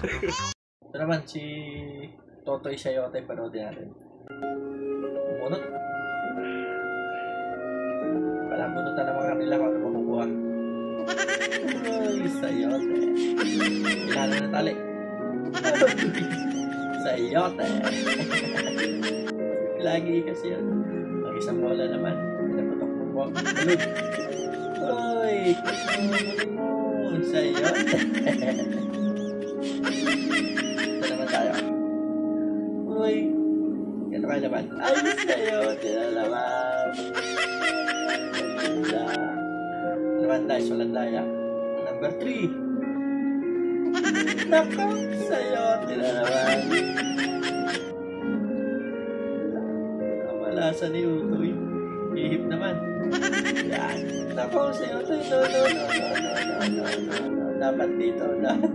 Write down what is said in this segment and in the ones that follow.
Ito naman si Totoy Sayote, panoodin natin. Umunot. Palamunutan naman kanila kung ano makukuha. Ay, Sayote. Kilala na tali. Sayote. Lagi kasi yun. Ang isang bola naman. Pinaputok mo po. Tulog. Uy, kunin mo. Sayote. Ito naman tayo. Uy. Ito kayo naman. Ay, Sayote na naman. Naman tayo sa landaya. Number 3. Nako, Sayote na naman. Kamalasan ni Utoy. Ihip naman. Yan. Nako, Sayote. No. Dapat dito. Dapat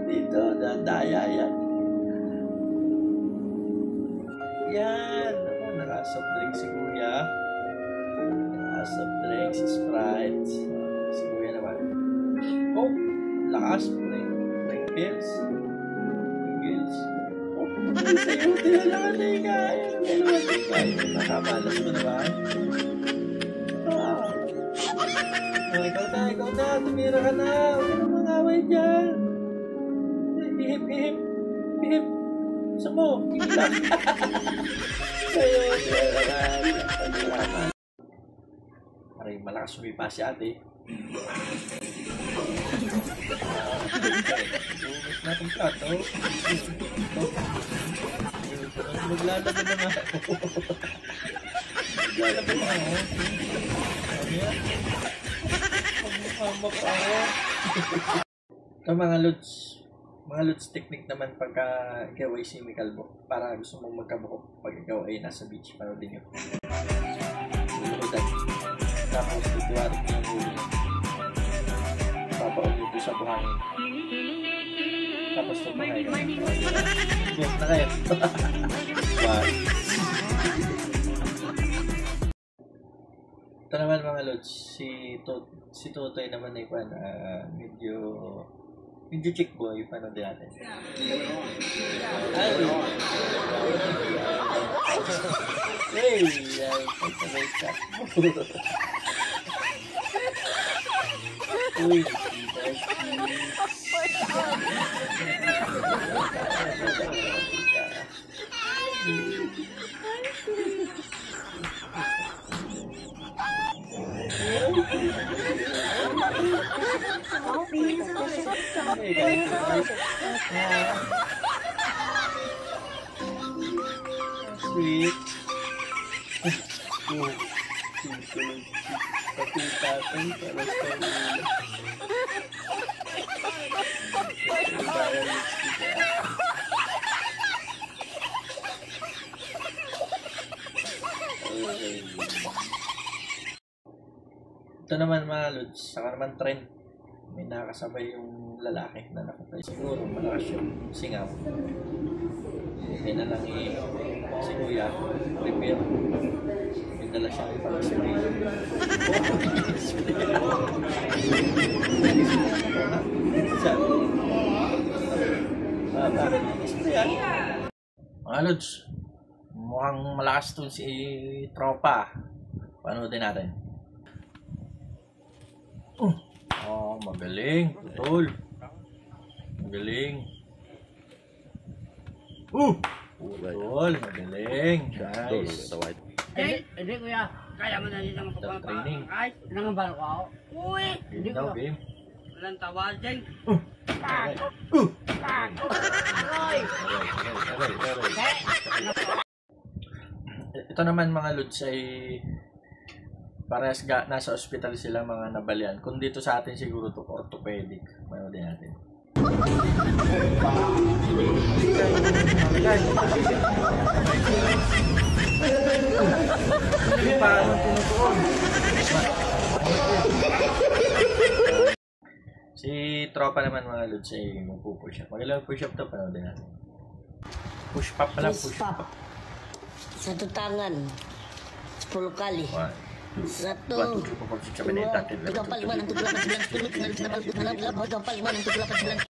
dito. Daya yan. Yan. Ako, naka-soft drink si Kuya. Naka-soft drink si Sprite. Si Kuya naman. Oh, lakas. Ring pills. Oh, Sayote na naman na yung kaya. May naman yung kaya. Nakamalas mo naman. Oh, ikaw na. Tumira ka na. Huwag ka na mangaway dyan. Ihip. Gusto mo? Ihip. Sayote na naman. Aray, malakas sumipa si ate. Lumit natin plato. Maglalaban na nga ako. Maglalaban na ako. Ano yan? Magmukha pa ako. Ito mga lods technique naman pagka ikaw ay simikalbo. Para gusto mong magkabuko pag ikaw ay nasa beach. Panoodin nyo. Luludan. Tapos tutuwarin nyo yung ulo. Papaon nyo sa buhangin. Tapos tumakay ka. Buhok na kayo. Wow. Ito naman mga lods, si Totoy naman ay medyo chick boy, paano din natin? Hey! Ay, ka. Uy, sweet. Ito naman mga lods, saka naman trend. May nakasabay yung lalaki na nakatay. Siguro malakas yung singaw. Hindi na lang si Kuya, prepare. May dala siyang pang-spray. Mga lods, mukhang malakas itong si Tropa. Panoodin natin. Oh, magaling, putol. Magaling. Putol, magaling, guys. Hindi kuya, kaya mo na dito ng training. Ay, nangambar ko ako. Uy! Hindi ko. Game. Walang tawal dyan. Ito naman mga lods ay parehas nasa ospital sila mga nabalian. Kung dito sa atin siguro to orthopedic. Manood din natin. Paano tinutuon? Si Tropa naman mga lods ay magpupush up. Magalang push up to, panood din natin. Push up pala, push up. Sa tutangan. Pulkali. 1, Satu, 1, 2, 3, 4, 5, 6, 7, 8, 9, 10, 11, 12, 13, 14, 15, 16, 17, 18, 19, 20.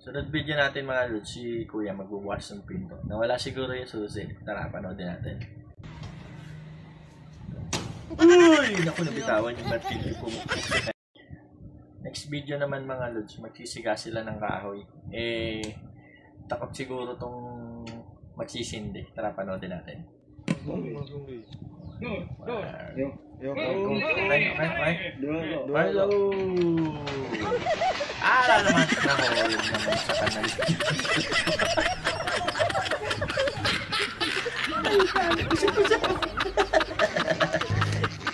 Sunod video natin mga lods, si Kuya magbubukas ng pinto. Nawala siguro yung susi. Tara, panoodin natin. Uy! Naku, nabitawan yung martilyo ko. Next video naman mga lods, magsisiga sila ng kahoy. Takot siguro tong magsisindi. Tara, panoodin natin. Okay. Hello! Naman nahulog naman sa kanal.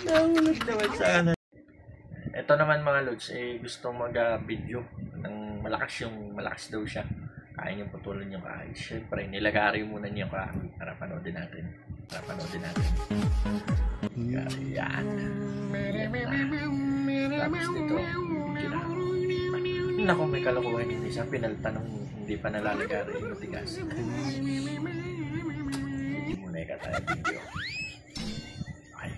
Nahulog naman sa kanal. Ito naman mga lods, gusto mag-video ng malakas daw siya. Kaya niyong putulan yung kahoy. Siyempre, nilagari muna niyo yung kahoy para panoodin natin. Yan. Tapos dito, naku, may kalokohan yung isa. Pinalta nung hindi pa nalalagari yung matigas. Hindi muna tayo video. Ay.